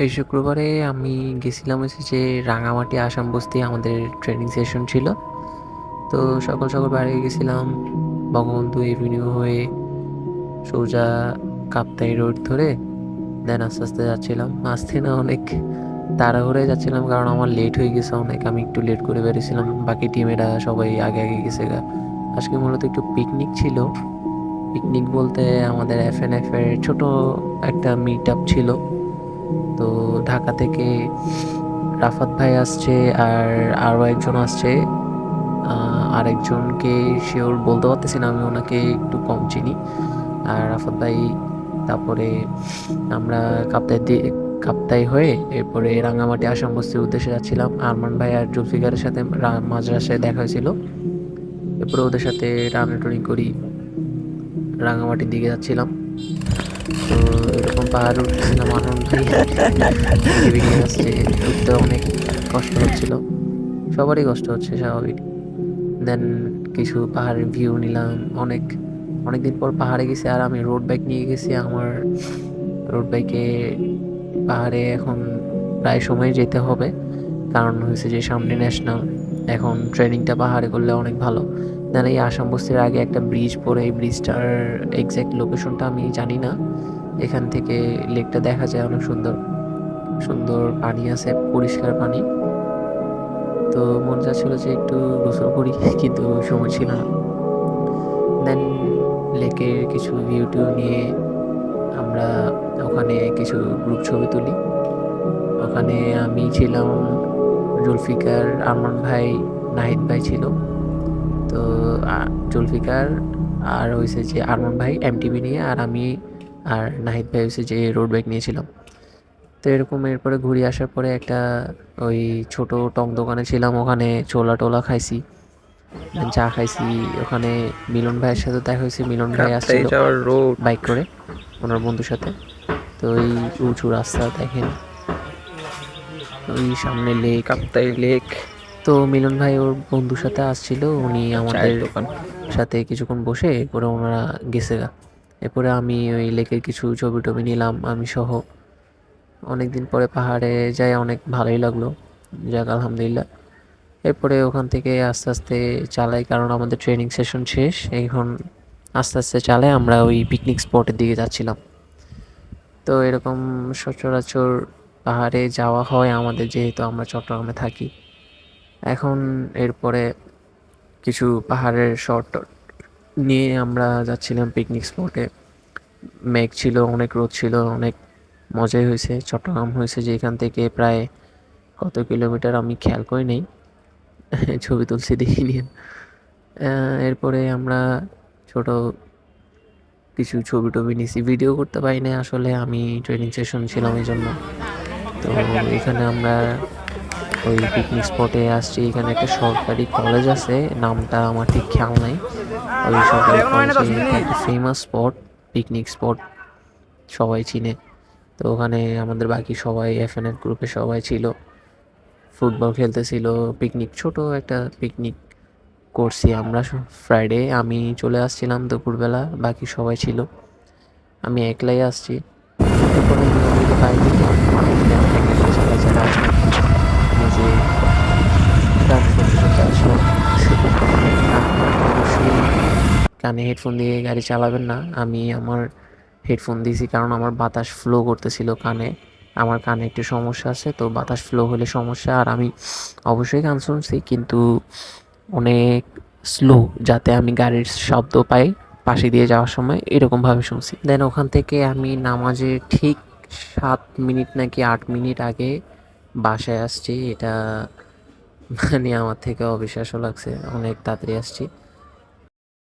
এই শুক্রবারে আমি গেছিলাম হচ্ছে যে রাঙামাটি আসাম বস্তি আমাদের ট্রেনিং সেশন ছিল। তো সকাল সকাল বাইরে গেছিলাম বঙ্গবন্ধু এভিনিউ হয়ে সোজা কাপ্তাই রোড ধরে দেন আস্তে আস্তে যাচ্ছিলাম। আসতে না অনেক তাড়াহুড়োয় যাচ্ছিলাম কারণ আমার লেট হয়ে গেছে অনেক। আমি একটু লেট করে বেরিয়েছিলাম, বাকি টিমেরা সবাই আগে আগে গেছে গা। আজকে মূলত একটু পিকনিক ছিল। পিকনিক বলতে আমাদের এফএনএফ এর ছোট একটা মিট আপ ছিল। তো ঢাকা থেকে রাফাত ভাই আসছে, আর আরও একজন আসছে। আরেকজনকে শিওর বলতে পারতেছি না, আমি ওনাকে একটু কম চিনি। আর রাফাত ভাই, তারপরে আমরা কাপ্তাই হয়ে এরপরে রাঙামাটি আসাম বস্তির উদ্দেশ্যে যাচ্ছিলাম। আরমান ভাই আর জুলফিকারের সাথে মাঝরাশে দেখা হয়েছিল। এরপরে ওদের সাথে টানাটুনি করি রাঙামাটির দিকে যাচ্ছিলাম। তো এরকম পাহাড়ে উঠতেছিলাম, আরমান ভাই সিঁড়ি নিয়ে আসছে, উঠতে অনেক কষ্ট হচ্ছিল। সবারই কষ্ট হচ্ছে, স্বাভাবিক। দেন কিছু পাহাড়ের ভিউ নিলাম। অনেক অনেক দিন পর পাহাড়ে গেছি, আর আমি রোড বাইক নিয়ে গেছি। আমার রোড বাইকে পাহাড়ে এখন প্রায় সময় যেতে হবে, কারণ হয়েছে যে সামনে ন্যাশনাল। এখন ট্রেনিংটা পাহাড়ে করলে অনেক ভালো। দেন এই আসাম বস্তির আগে একটা ব্রিজ পড়ে, এই ব্রিজটার এক্স্যাক্ট লোকেশনটা আমি জানি না। এখান থেকে লেকটা দেখা যায়, অনেক সুন্দর সুন্দর পানি আছে, পরিষ্কার পানি। তো মন চাচ্ছিল যে একটু গোসল করি, কিন্তু সময় ছিল না। দেন লেকের কিছু ভিউ টিউ নিয়ে আমরা ওখানে কিছু গ্রুপ ছবি তুলি। ওখানে আমি ছিলাম, জুলফিকার, আরমান ভাই, নাহিদ ভাই ছিল। তো জুলফিকার আর হয়েছে যে আরমান ভাই এমটিবি নিয়ে, আর আমি আর নাহিদ ভাই হয়েছে যে রোড বাইক নিয়েছিলাম। তো এরকম এরপরে ঘুরে আসার পরে একটা ওই ছোট টং দোকানে ছিলাম, ওখানে ছোলা টোলা খাইছি, চা খাইছি। ওখানে মিলন ভাইয়ের সাথে দেখা হয়েছে, মিলন ভাই কাপ্তাই আসছিল যাওয়ার রোড। বাইক করে ওনার বন্ধুর সাথে। তো ওই উঁচু রাস্তা দেখেন, ওই সামনে লেক। কাপ্তাই লেক। তো মিলন ভাই ওর বন্ধুর সাথে আসছিল, উনি চায়ের আমাদের দোকান। সাথে কিছুক্ষণ বসে এরপরে ওনারা গেছে গা। এরপরে আমি ওই লেকের কিছু ছবি টবি নিলাম আমি সহ। অনেকদিন পরে পাহাড়ে যাই, অনেক ভালোই লাগলো। যাক, আলহামদুলিল্লাহ। এরপরে ওখান থেকে আস্তে আস্তে চালাই, কারণ আমাদের ট্রেনিং সেশন শেষ এখন। আস্তে আস্তে চালাই, আমরা ওই পিকনিক স্পটের দিকে যাচ্ছিলাম। তো এরকম সচরাচর পাহাড়ে যাওয়া হয় আমাদের, যেহেতু আমরা চট্টগ্রামে থাকি। এখন এরপরে কিছু পাহাড়ের শট নিয়ে আমরা যাচ্ছিলাম পিকনিক স্পটে। মেঘ ছিল, অনেক রোদ ছিল, অনেক মজাই হয়েছে। চট্টগ্রাম হয়েছে যে এখান থেকে প্রায় কত কিলোমিটার আমি খেয়াল করি নেই, ছবি তুলছি দেখি নিয়ে। এরপরে আমরা ছোট কিছু ছবি টবি নিছি, ভিডিও করতে পারি না আসলে, আমি ট্রেনিং সেশন ছিলাম এই জন্য। তো এখানে আমরা ওই পিকনিক স্পটে আসছি। এখানে একটা সরকারি কলেজ আছে, নামটা আমার ঠিক খেয়াল নাই। ওই সরকারি কলেজে এটা একটা ফেমাস স্পট, পিকনিক স্পট, সবাই চিনে। তো ওখানে আমাদের বাকি সবাই এফএনএফ গ্রুপে সবাই ছিল, ফুটবল খেলতেছিল। পিকনিক, ছোট একটা পিকনিক করছি আমরা। ফ্রাইডে আমি চলে আসছিলাম দুপুরবেলা, বাকি সবাই ছিল, আমি একলাই আসছি। এরপরে নিয়মিত বাইক দিলাম, চালাই চালাই নিজে গান শুনতে শুনতে আসলাম। অবশ্যই কানে হেডফোন দিয়ে গাড়ি চালাবেন না। আমি আমার হেডফোন দিয়েছি কারণ আমার বাতাস ফ্লো করতেছিল কানে। আমার কানে একটু সমস্যা আছে, তো বাতাস ফ্লো হলে সমস্যা। আর আমি অবশ্যই গান শুনছি, কিন্তু অনেক স্লো, যাতে আমি গাড়ির শব্দ পাই পাশে দিয়ে যাওয়ার সময়, এরকমভাবে শুনছি। দেন ওখান থেকে আমি নামাজে ঠিক 7 মিনিট নাকি 8 মিনিট আগে বাসায় আসছি। এটা মানে আমার থেকে অবিশ্বাস্য লাগছে, অনেক তাড়াতাড়ি আসছি।